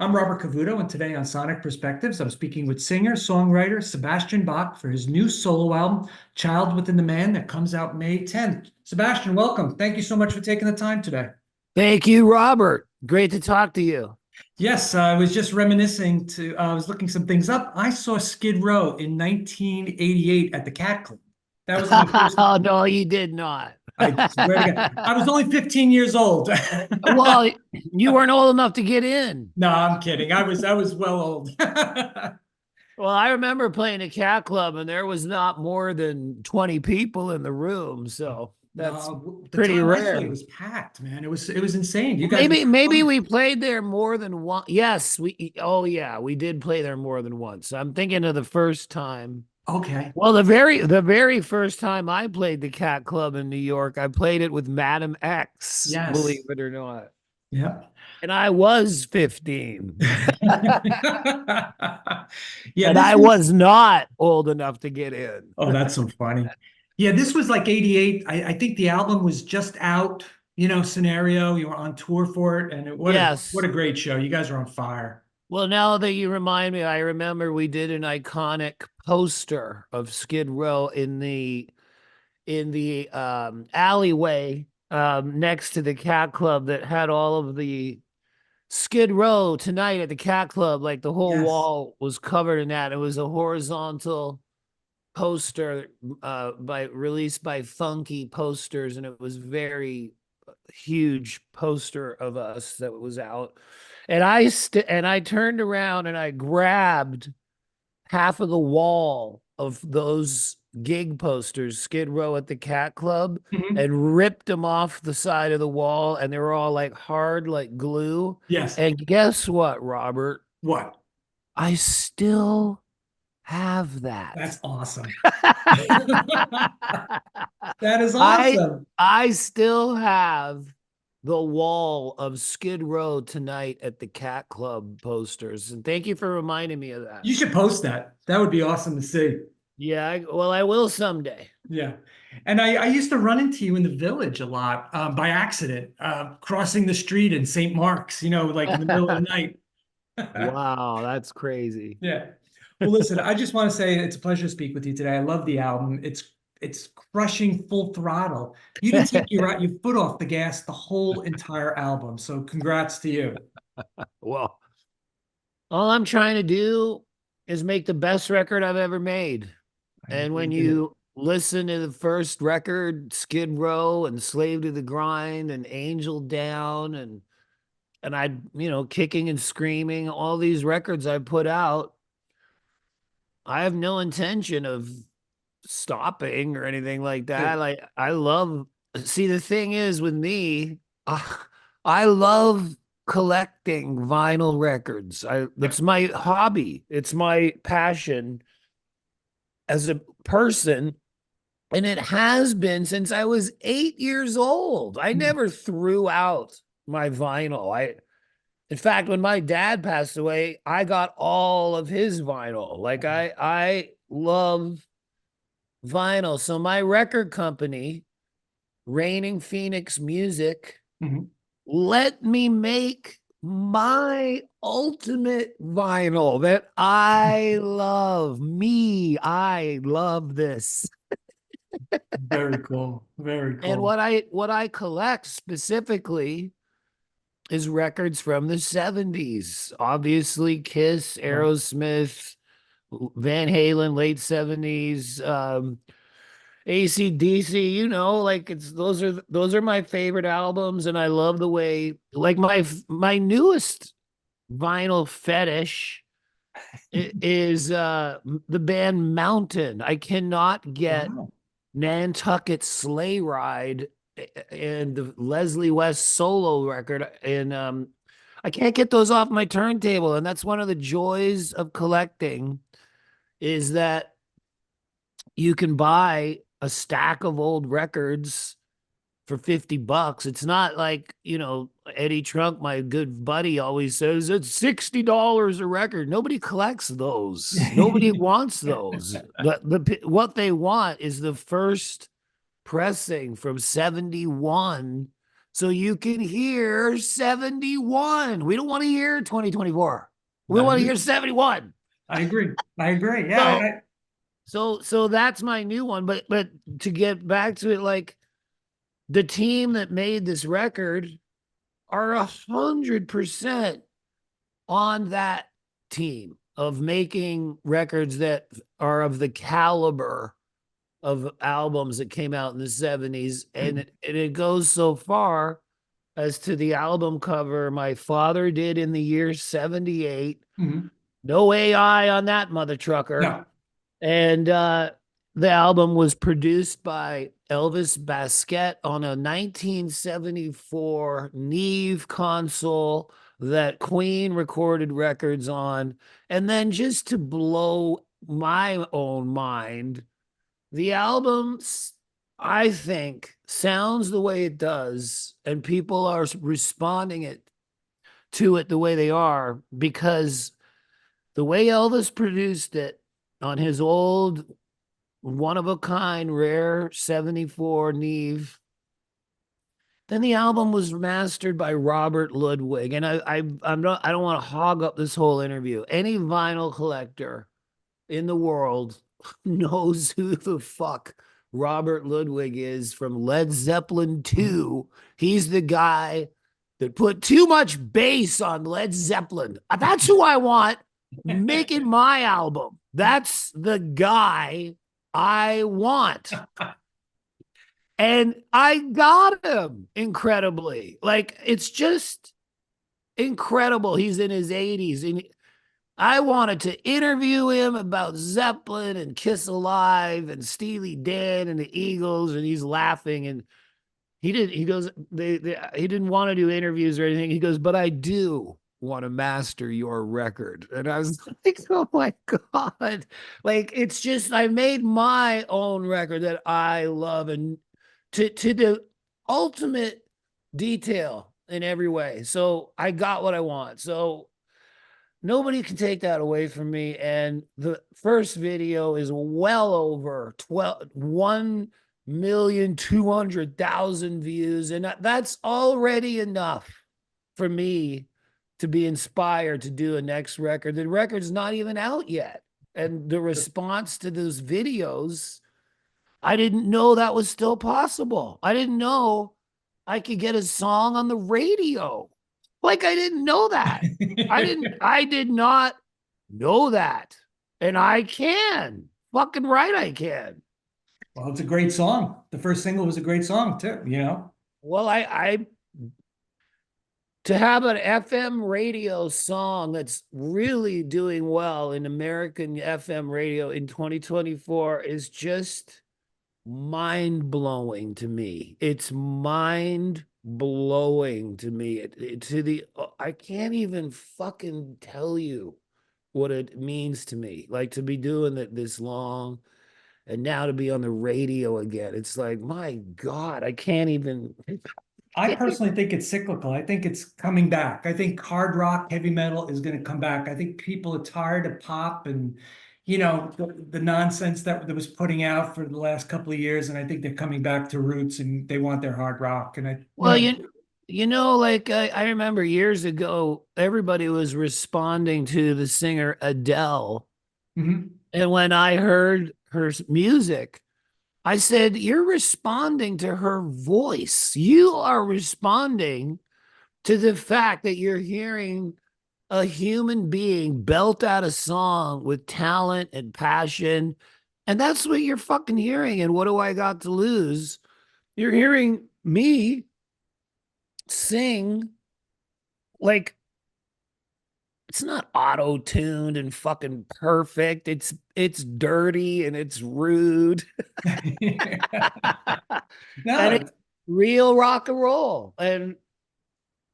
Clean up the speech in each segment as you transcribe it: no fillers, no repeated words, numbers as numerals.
I'm Robert Cavuto, and today on Sonic Perspectives, I'm speaking with singer-songwriter Sebastian Bach for his new solo album, Child Within the Man, that comes out May 10th. Sebastian, welcome. Thank you so much for taking the time today. Thank you, Robert. Great to talk to you. Yes, I was just reminiscing I was looking some things up. I saw Skid Row in 1988 at the Cat Club. That was my first Oh, time. no, you did not. I swear to God. I was only 15 years old. Well, you weren't old enough to get in. No, I'm kidding. I was well old. Well, I remember playing a cat club and there was not more than 20 people in the room. So that's No, the pretty time I saw it rare. was packed, man. It was insane. You Well, guys were maybe fun. we played there more than one. Yes, oh yeah, we did play there more than once. I'm thinking of the first time. Okay. Well, the very first time I played the Cat Club in New York, I played it with Madam X, believe Yes. it or not. Yep. And I was 15. Yeah, And this I was, was not old enough to get in. oh, that's so funny. Yeah, this was like 88. I think the album was just out, scenario. You were on tour for it, and what Yes. a great show. You guys are on fire. Well, now that you remind me, I remember we did an iconic poster of Skid Row in the alleyway next to the Cat Club that had all of the Skid Row tonight at the Cat Club. Like the whole Yes. wall was covered in that. It was a horizontal poster by released by Funky Posters, and it was very huge poster of us that was out. And I turned around and I grabbed half of the wall of those gig posters, Skid Row at the Cat Club, Mhm. and ripped them off the side of the wall, and they were all like hard like glue. Yes. And guess what, Robert? What? I still have that. That's awesome. That is I awesome. I still have the wall of Skid Row tonight at the Cat Club posters. And thank you for reminding me of that. You should post that. That would be awesome to see. Yeah, well, I will someday. Yeah. And I used to run into you in the village a lot by accident, crossing the street in St. Mark's, like in the middle of the night. Wow, that's crazy. Yeah. Well, listen, I just want to say it's a pleasure to speak with you today. I love the album. It's crushing full throttle. You didn't take your foot off the gas the whole entire album. So congrats to you. Well, all I'm trying to do is make the best record I've ever made. I And when believe in it. you listen to the first record, Skid Row and Slave to the Grind and Angel Down and I, kicking and screaming, all these records I put out, I have no intention of stopping or anything like that. Good. Like I love see the thing is with me, I love collecting vinyl records. I Yep. That's my hobby. It's my passion as a person. And it has been since I was 8 years old. I Mm. never threw out my vinyl. In fact, when my dad passed away, I got all of his vinyl. Like I love vinyl. So my record company, Reigning Phoenix Music, Mhm. let me make my ultimate vinyl that I love. I love this. Very cool. Very And cool. what I collect specifically is records from the 70s. Obviously Kiss, Right. Aerosmith, Van Halen, late 70s, AC/DC, like those are my favorite albums, and I love the way like my newest vinyl fetish is the band Mountain. I cannot get Wow. Nantucket Sleigh Ride and the Leslie West solo record, and I can't get those off my turntable, and that's one of the joys of collecting is that you can buy a stack of old records for $50. It's not like, Eddie Trunk, my good buddy, always says it's $60 a record. Nobody collects those. Nobody wants those. What they want is the first pressing from 71 so you can hear 71. We don't want to hear 2024. We I want to agree. hear 71. I agree. I agree. Yeah. So so that's my new one. But to get back to it, like the team that made this record are 100% on that team of making records that are of the caliber of albums that came out in the 70s. And it goes so far as to the album cover my father did in the year 78. Mhm. No AI on that mother trucker. No. And the album was produced by Elvis Baskett on a 1974 Neve console that Queen recorded records on. And then just to blow my own mind, the album, I think, sounds the way it does, and people are responding to it the way they are because the way Elvis produced it on his old one of a kind rare 74 Neve, then the album was mastered by Robert Ludwig. And I don't want to hog up this whole interview. Any vinyl collector in the world knows who the fuck Robert Ludwig is from Led Zeppelin 2. He's the guy that put too much bass on Led Zeppelin. That's who I want making my album. That's the guy I want. And I got him incredibly. Like, it's just incredible. He's in his 80s. And I wanted to interview him about Zeppelin and Kiss Alive and Steely Dan and the Eagles, and he's laughing. And he goes, he didn't want to do interviews or anything. He goes, but I do want to master your record. And I was like, oh my God. Like, it's just, I made my own record that I love, and to the ultimate detail in every way. So I got what I want. So nobody can take that away from me. And the first video is well over 1,200,000 views. And that's already enough for me to be inspired to do a next record. The record's not even out yet. And the response to those videos, I didn't know that was still possible. I didn't know I could get a song on the radio. Like, I didn't know that. I did not know that. And I can. Fucking right I can. Well, it's a great song. The first single was a great song too, you know? Well, I to have an FM radio song that's really doing well in American FM radio in 2024 is just mind blowing to me. It's mind blowing to me. I can't even fucking tell you what it means to me. Like, to be doing it this long and now to be on the radio again. It's like, my God, I can't even. I personally think it's cyclical. I think it's coming back. I think hard rock, heavy metal is going to come back. I think people are tired of pop and, the nonsense that was putting out for the last couple of years. And I think they're coming back to roots and they want their hard rock. And Well, like I remember years ago, everybody was responding to the singer Adele. Mhm. And when I heard her music, I said, you're responding to her voice. You are responding to the fact that you're hearing a human being belt out a song with talent and passion. And that's what you're fucking hearing. And what do I got to lose? You're hearing me sing like, it's not auto-tuned and fucking perfect. It's dirty and it's rude. And No, it's real rock and roll. and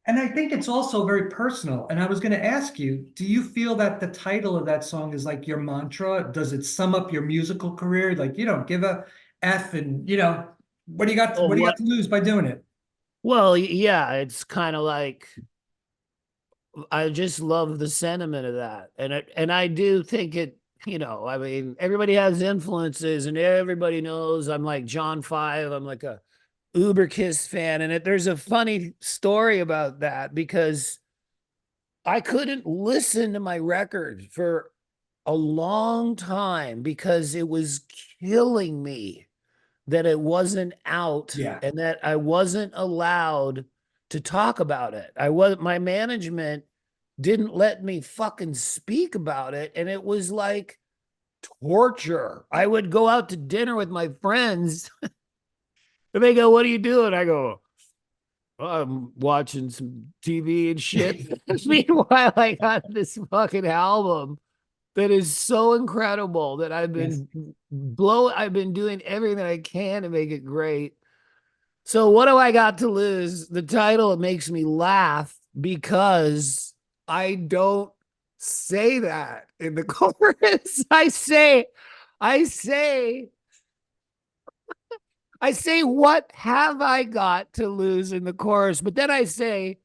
I think it's also very personal. And I was going to ask you, do you feel that the title of that song is like your mantra? Does it sum up your musical career? Like, give a F and, Oh, what do you got what? to lose by doing it? Well, yeah, it's kind of like, I just love the sentiment of that. And I do think it, I mean, everybody has influences and everybody knows I'm like John 5. I'm like a uber Kiss fan, and there's a funny story about that because I couldn't listen to my record for a long time because it was killing me that it wasn't out Yeah. and that I wasn't allowed to talk about it. My management didn't let me fucking speak about it, and it was like torture. I would go out to dinner with my friends and they go, "What are you doing?" I go, "I'm watching some TV and shit." Meanwhile, I got this fucking album that is so incredible that Yes. I've been doing everything I can to make it great. So what do I got to lose? The title, it makes me laugh because I don't say that in the chorus. I say, what have I got to lose in the chorus? But then I say,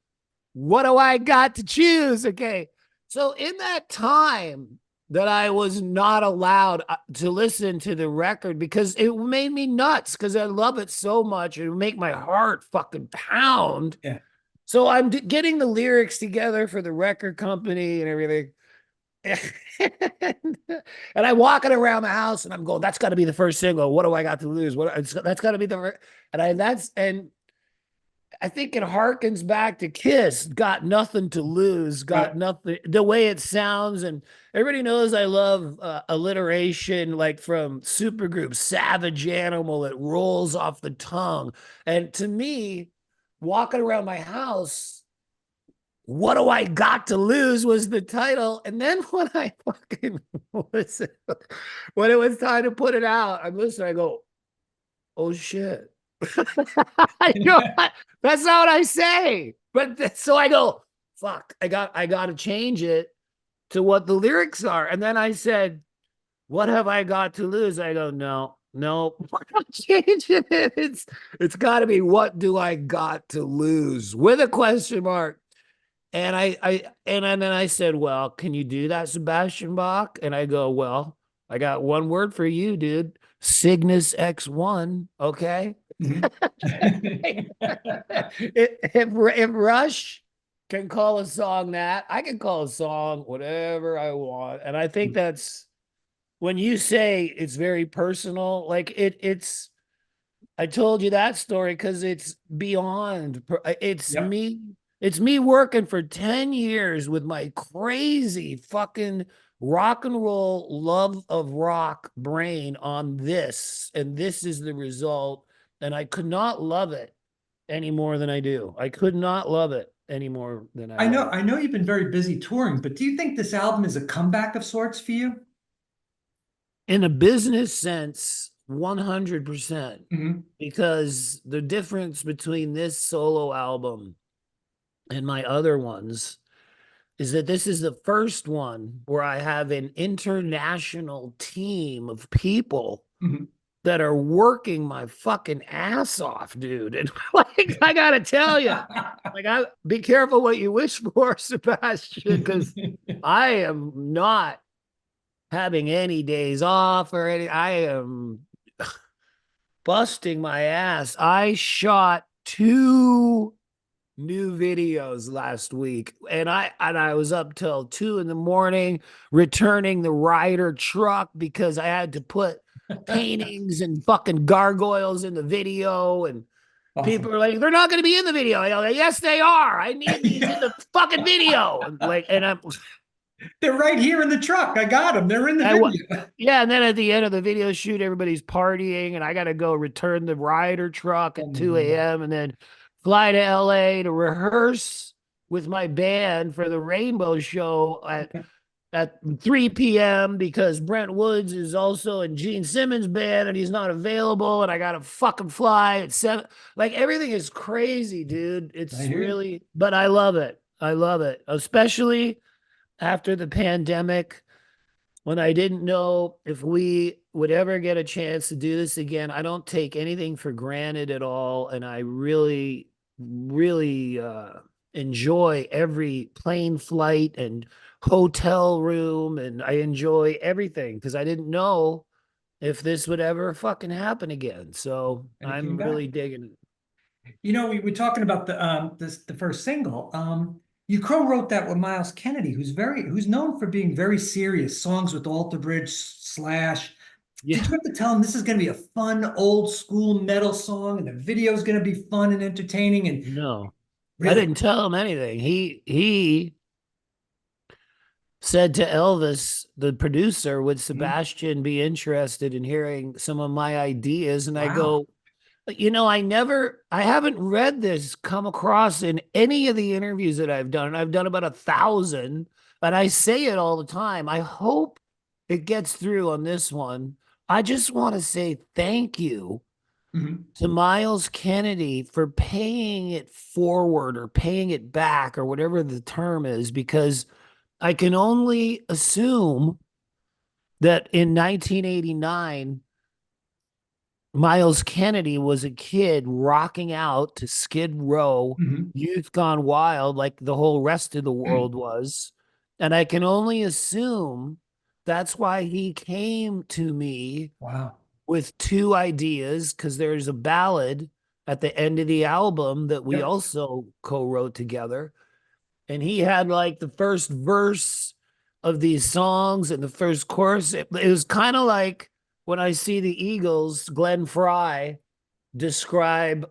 what do I got to choose? Okay. So in that time that I was not allowed to listen to the record because it made me nuts because I love it so much. It would make my heart fucking pound. Yeah. So I'm getting the lyrics together for the record company and everything. And I'm walking around the house and I'm going, that's got to be the first single. What do I got to lose? That's got to be and I think it harkens back to Kiss, got nothing to lose, got Right. nothing, the way it sounds. And everybody knows I love alliteration, like from supergroup Savage Animal, it rolls off the tongue. And to me, walking around my house, what do I got to lose was the title. And then when I fucking listen, when it was time to put it out, I'm listening, I go, oh shit. You know, that's not what I say. But so I go, fuck, I got to change it to what the lyrics are. And then I said, what have I got to lose? I go, no, I'm not changing it. It's got to be what do I got to lose with a question mark. And then I said, well, can you do that, Sebastian Bach? And I go, well, I got one word for you, dude. Cygnus X1. Okay. Mhm. If Rush can call a song that, I can call a song whatever I want. And I think that's when you say it's very personal, like it's I told you that story because it's beyond. Yep. It's me working for 10 years with my crazy fucking rock and roll love of rock brain on this. And this is the result. And I could not love it any more than I do. I could not love it any more than I I love know, it. I know you've been very busy touring, but do you think this album is a comeback of sorts for you? In a business sense, 100%. Hmm. Because the difference between this solo album and my other ones is that this is the first one where I have an international team of people Hmm. that are working my fucking ass off, dude. And like, I gotta tell you, like, I be careful what you wish for, Sebastian, because I am not having any days off or any. I am busting my ass. I shot two new videos last week and I was up till 2 in the morning returning the Ryder truck because I had to put paintings and fucking gargoyles in the video and Awesome. people are like, they're not going to be in the video. I'm like, yes, they are. I need these in the fucking video. And I'm They're right here in the truck. I got them. They're in the I wa- video. yeah, and then at the end of the video shoot, everybody's partying, and I got to go return the Ryder truck Oh at my 2 God. a.m. and then fly to LA to rehearse with my band for the Rainbow Show at 3 p.m. because Brent Woods is also in Gene Simmons' band and he's not available, and I got to fucking fly at 7. Like everything is crazy, dude. I It's hear you. really, but I love it. I love it, especially after the pandemic when I didn't know if we would ever get a chance to do this again. I don't take anything for granted at all. And I really, really enjoy every plane flight and hotel room. And I enjoy everything because I didn't know if this would ever fucking happen again. So And it came I'm back. really digging it. You know, we were talking about the first single. You co-wrote that with Miles Kennedy, who's known for being very serious, songs with Alter Bridge, Slash. Did Yeah. you have to tell him this is going to be a fun old school metal song and the video is going to be fun and entertaining? And No, I really, didn't tell him anything. He said to Elvis, the producer, would Mhm. Sebastian be interested in hearing some of my ideas? And I Wow. go, I haven't read this come across in any of the interviews that I've done. And I've done about 1,000, and I say it all the time. I hope it gets through on this one. I just want to say thank you Mhm. to Miles Kennedy for paying it forward or paying it back or whatever the term is, because I can only assume that in 1989, Miles Kennedy was a kid rocking out to Skid Row, Mhm. Youth Gone Wild, like the whole rest of the world was. And I can only assume that's why he came to me Wow. with two ideas, because there's a ballad at the end of the album that we Yep. also co-wrote together. And he had like the first verse of these songs and the first chorus. It was kind of like when I see the Eagles, Glenn Fry describe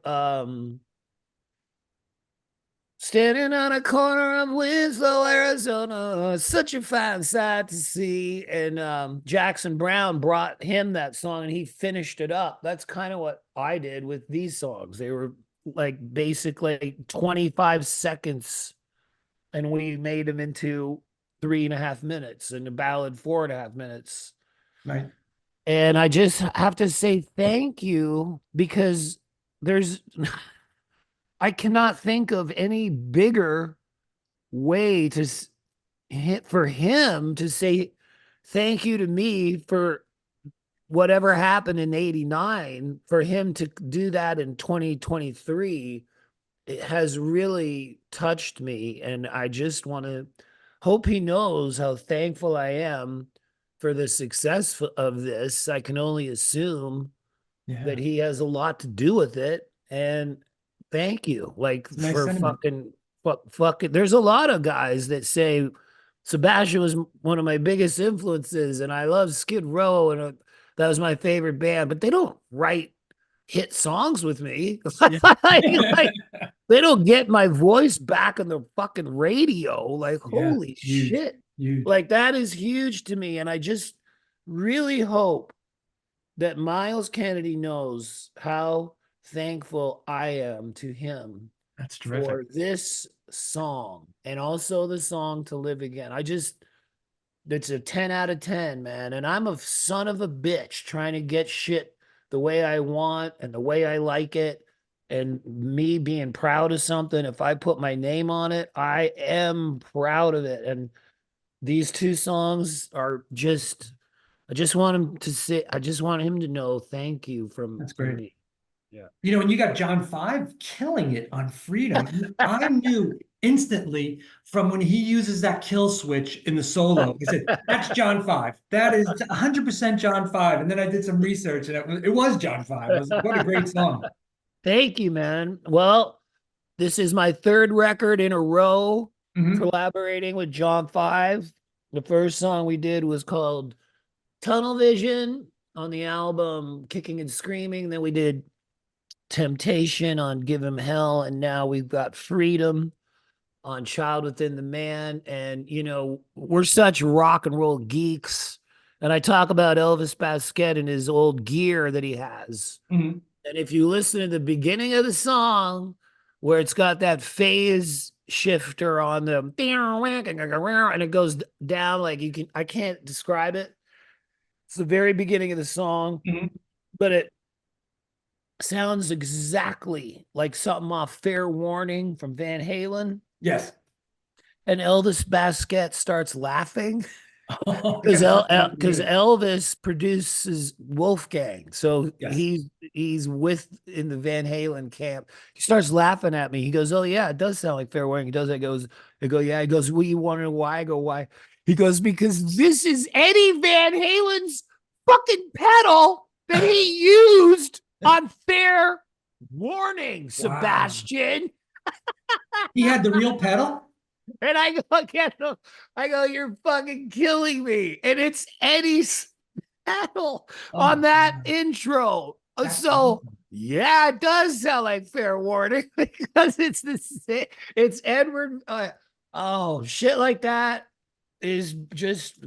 standing on a corner of Winslow, Arizona, such a fine sight to see. And Jackson Brown brought him that song and he finished it up. That's kind of what I did with these songs. They were like basically 25 seconds, and we made them into 3.5 minutes, and the ballad 4.5 minutes. Right. And I just have to say thank you, because there's I cannot think of any bigger way to hit for him to say thank you to me for whatever happened in 89. For him to do that in 2023, it has really touched me. And I just want to hope he knows how thankful I am for the success of this. I can only assume that Yeah. he has a lot to do with it. And thank you. Like It's a nice for sentiment. fucking there's a lot of guys that say Sebastian was one of my biggest influences and I love Skid Row and that was my favorite band, but they don't write hit songs with me. Yeah. like they don't get my voice back on the fucking radio. Like, Yeah. holy Huge. shit. Huge. Like that is huge to me. And I just really hope that Miles Kennedy knows how thankful I am to him That's terrific. for this song and also the song To Live Again. It's a 10 out of 10, man. And I'm a son of a bitch trying to get shit the way I want and the way I like it. And me being proud of something, if I put my name on it, I am proud of it. And these two songs are just I just want him to know thank you That's from great. me. Yeah. You know, and you got John Five killing it on Freedom. And I knew instantly from when he uses that kill switch in the solo. I said, that's John Five. That is 100% John Five. And then I did some research and it was John Five. I was like, what a great song. Thank you, man. Well, this is my third record in a row Mhm. collaborating with John Five. The first song we did was called Tunnel Vision on the album Kicking and Screaming. Then we did Temptation on Give Him Hell. And now we've got Freedom on Child Within the Man. And, we're such rock and roll geeks. And I talk about Elvis Basquet and his old gear that he has. Mhm. And if you listen to the beginning of the song, where it's got that phase shifter on the and it goes down like I can't describe it. It's the very beginning of the song, Mhm. but it sounds exactly like something off Fair Warning from Van Halen. Yes. And Elvis Basquet starts laughing Oh, because God, that's so because good. Elvis produces Wolfgang, so Yes. he's with in the Van Halen camp. He starts laughing at me. He goes, "Oh yeah, it does sound like Fair Warning." He does. It goes, I go, "Yeah." He goes, "Well, you want to know why?" I go, "Why?" He goes, "Because this is Eddie Van Halen's fucking pedal that he used on Fair." warning, Wow. Sebastian. He had the real pedal? And I go, get him. I go, you're fucking killing me. And it's Eddie's pedal Oh on my that God. intro. That's So awesome. yeah, it does sound like fair warning because it's Edward. Oh, shit like that is just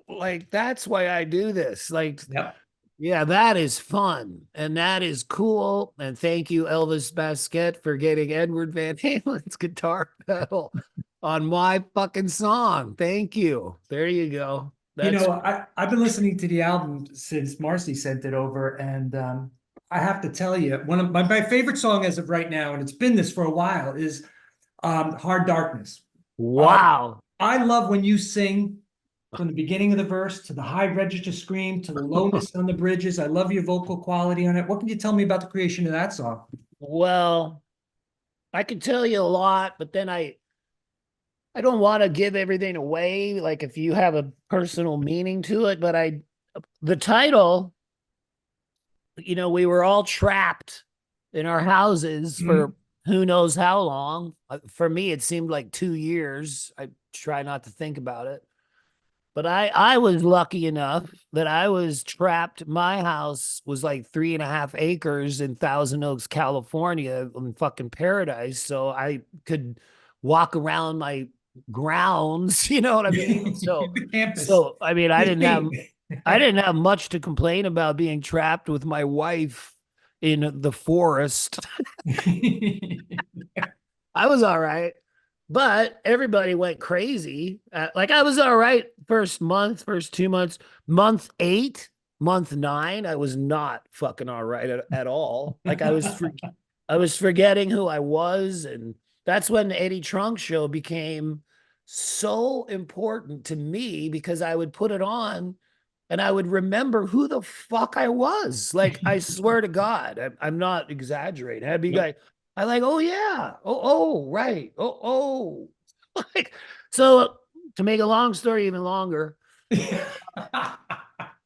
like that's why I do this. Like, Yep. yeah, that is fun and that is cool. And thank you, Elvis Basquet, for getting Edward Van Halen's guitar pedal on my fucking song. Thank you. There you go. You That's know, I've been listening to the album since Marcy sent it over, and I have to tell you, one of my favorite song as of right now, and it's been this for a while, is Hard Darkness. I wow. I love when you sing from the beginning of the verse to the high register scream to the lowness on the bridges. I love your vocal quality on it. What can you tell me about the creation of that song? Well, I could tell you a lot, but then I don't want to give everything away. Like if you have a personal meaning to it, but the title, we were all trapped in our houses Mhm. for who knows how long. For me, it seemed like 2 years. I try not to think about it. But I was lucky enough that I was trapped. My house was like 3.5 acres in Thousand Oaks, California, in fucking paradise. So I could walk around my grounds, you know what I mean? So, The campus, so I mean, the estate. I didn't have much to complain about being trapped with my wife in the forest. I was all right. But everybody went crazy. Like I was all right first month, first 2 months. Month 8, month 9, I was not fucking all right at all. Like I was forgetting who I was, and that's when the Eddie Trunk show became so important to me because I would put it on and I would remember who the fuck I was. Like I swear to God, I'm not exaggerating. I'd be Yep. like, I like, oh yeah, right, like so. To make a long story even longer,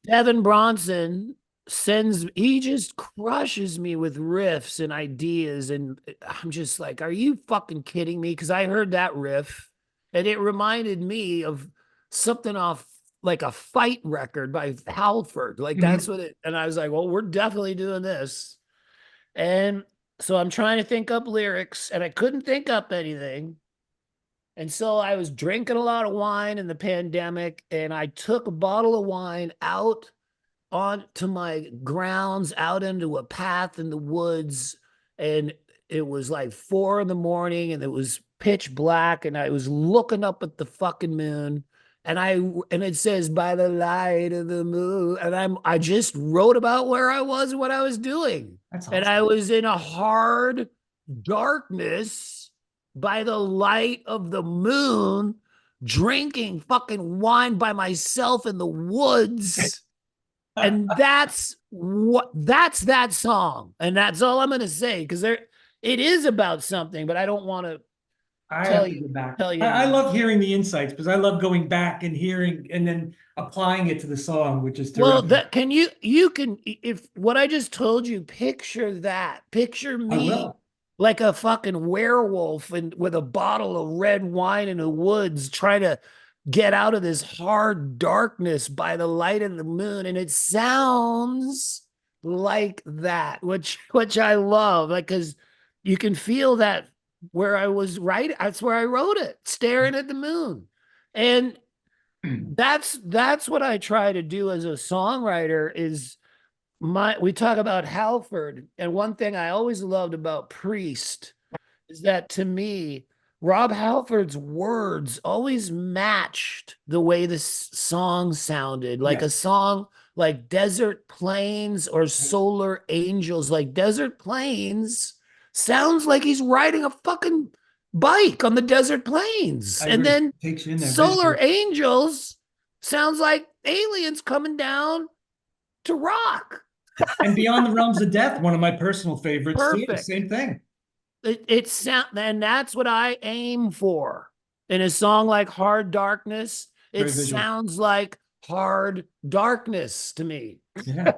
Devin Bronson he just crushes me with riffs and ideas, and I'm just like, are you fucking kidding me? Because I heard that riff, and it reminded me of something off like a fight record by Halford. Like that's Mhm. what it. And I was like, well, we're definitely doing this. And so I'm trying to think up lyrics, and I couldn't think up anything. And so I was drinking a lot of wine in the pandemic, and I took a bottle of wine out onto my grounds, out into a path in the woods. And it was like 4 in the morning, and it was pitch black. And I was looking up at the fucking moon. And it says by the light of the moon. And I just wrote about where I was and what I was doing. That's And I awesome. was in a hard darkness by the light of the moon, drinking fucking wine by myself in the woods. And that's that song. And that's all I'm gonna say. Because it is about something, but I don't want to I tell have to you go back. tell you I any more. love hearing the insights because I love going back and hearing and then applying it to the song, which is Well, terrific. that can you can if what I just told you, picture that. Picture I me will. like a fucking werewolf and with a bottle of red wine in the woods trying to get out of this hard darkness by the light of the moon. And it sounds like that, which I love. Like, because you can feel that where I was right. That's where I wrote it, staring at the moon. And that's what I try to do as a songwriter is we talk about Halford, and one thing I always loved about Priest is that to me, Rob Halford's words always matched the way the song sounded. Like a Yes. song like Desert Plains or Solar Angels. Like Desert Plains sounds like he's riding a fucking bike on the desert plains. I And agree. then Takes you in there Solar visually. Angels sounds like aliens coming down to rock. And Beyond the Realms of Death, one of my personal favorites too. Perfect. Same thing. It sound, and that's what I aim for in a song like Hard Darkness. It Very visual. sounds like hard darkness to me. Yeah.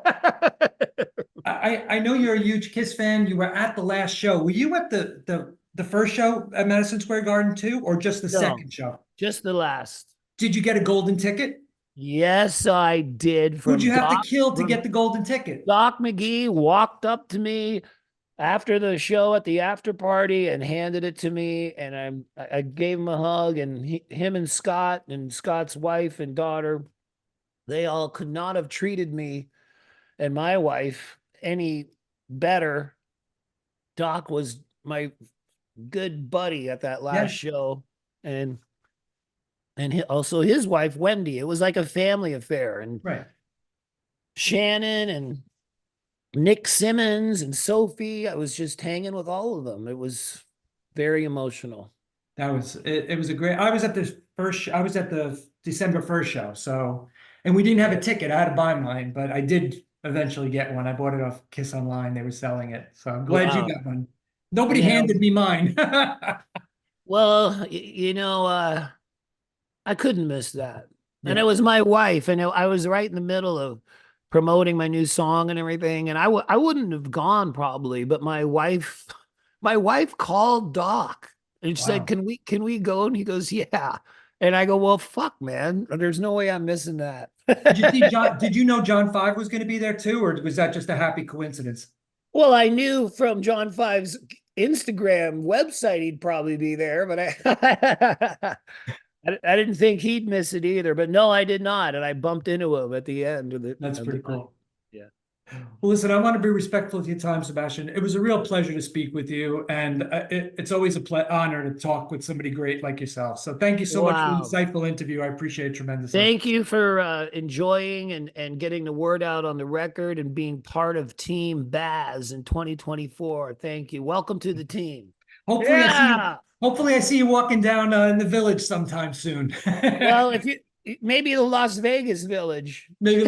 I know you're a huge Kiss fan. You were at the last show. Were you at the first show at Madison Square Garden too, or just the No, second show? just the last. Did you get a golden ticket? Yes, I did. Who'd you have to kill to get the golden ticket? Doc McGee walked up to me after the show at the after party and handed it to me, and I gave him a hug, and him and Scott's wife and daughter, they all could not have treated me and my wife any better. Doc was my good buddy at that last Yeah, show, and also his wife Wendy. It was like a family affair, and right. Shannon and Nick Simmons and Sophie. I was just hanging with all of them. It was very emotional. That was it. It was a great. I was at the I was at the December 1st show. So, and we didn't have a ticket. I had to buy mine, but I did eventually get one. I bought it off Kiss Online. They were selling it. So I'm glad you Wow. got one. Nobody Yeah. handed me mine. Well, I couldn't miss that. And it Yeah. was my wife, and I was right in the middle of promoting my new song and everything. And I wouldn't have gone probably, but my wife called Doc and she said, Wow. can we go? And he goes, yeah. And I go, well, fuck, man. There's no way I'm missing that. Did you see John? Did you know John Five was going to be there too, or was that just a happy coincidence? Well, I knew from John Five's Instagram website he'd probably be there, but I didn't think he'd miss it either. But no, I did not, and I bumped into him at the end of That's the pretty night. cool. Yeah. Well, listen, I want to be respectful of your time, Sebastian. It was a real pleasure to speak with you, and it's always a honor to talk with somebody great like yourself. So thank you so much for the Wow. insightful interview. I appreciate it tremendously. Thank you for enjoying and getting the word out on the record and being part of Team Baz in 2024. Thank you. Welcome to the team. Hopefully, I see you. Yeah. Hopefully, I see you walking down in the village sometime soon. Well, if you maybe the Las Vegas Village. Maybe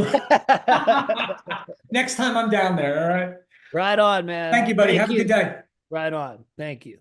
next time I'm down there. All right. Right on, Thank man. you, buddy. Thank Have a good you. day. Right on. Thank you.